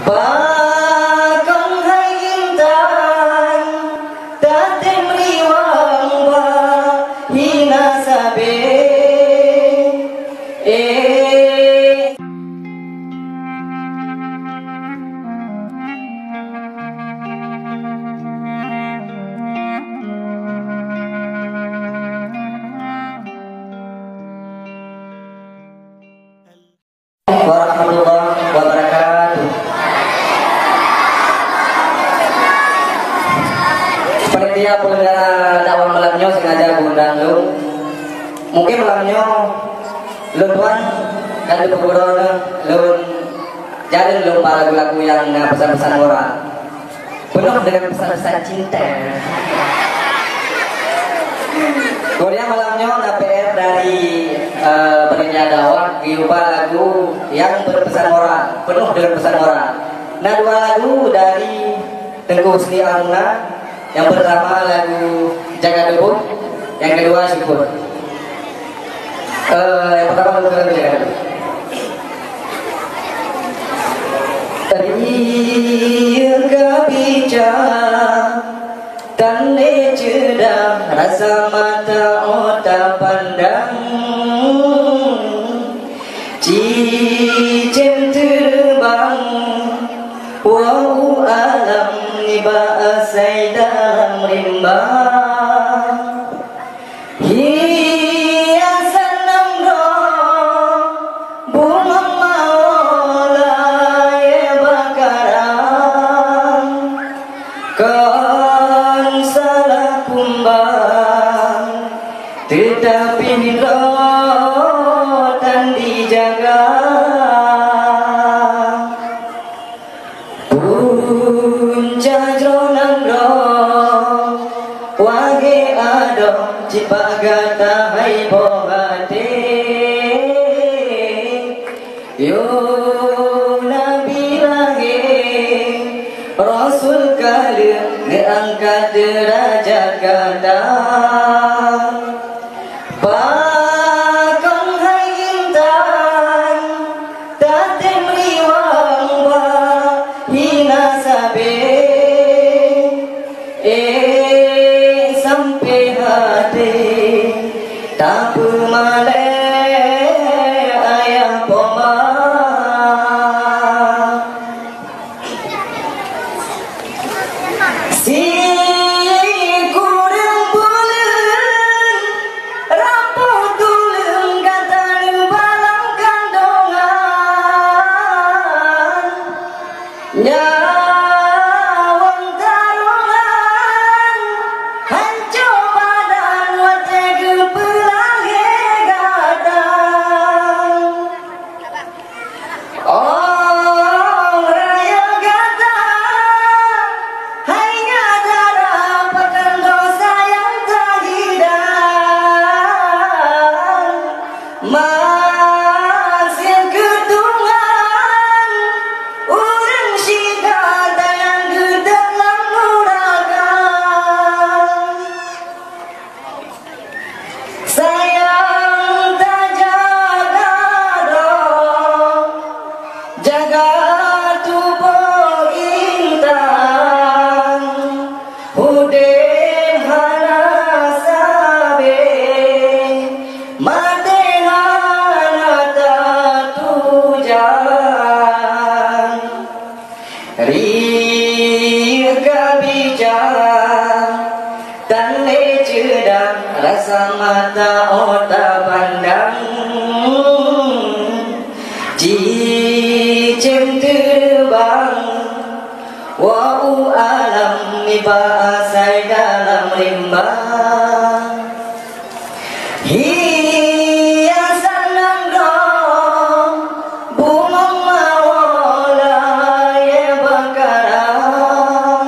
Bakong hay intan dating riwang ba hinasabi warahmatullahi wabarakatuh. Panitia penyelenggara dakwah malamnya sengaja mengundang lu. Mungkin malamnya lu tuan dan lu pegurona lu jalin lu para lagu yang pesan-pesan moral penuh dengan pesan-pesan cinta. Kemudian malamnya ada PR dari penyanyi dakwah berupa lagu yang berpesan moral, penuh dengan pesan moral. Nah, dua lagu dari Tengku Sri Amuna, yang pertama lagu Jaga Debut, yang kedua Syukur. Yang pertama lagu Jaga Debut. Teriaga bicara tanda jeda rasa mata otak pandang cincin terbang wau alam niba asai dalam rimba hiasan nangro bunga maulai bakaran kan salah kumbang tetapi rotan dijaga punca jronang rong wage ado cipagata hai bohate yo nabi lagi rasul kali diangkat derajat kata bakong hai intan dating riwang ba hinasabi sampai hati tak pemale ayah poma si kurang bulan rapuh tulung kata balang kandungan nyawang taruhan hancur badan watega pelage gadang oh raya gadang hai ngadara pakan dosa yang tak hidang masih ketungan urang sigada yang gedalang nuragan sayang tak jaga dong jaga tubuh intan huden hana sabe mate hana tatujan riga bicara tanda jeda rasa mata otak pandang cincin terbang wau alam niba asai dalam rimba hiasan nangro bunga maulai bakaran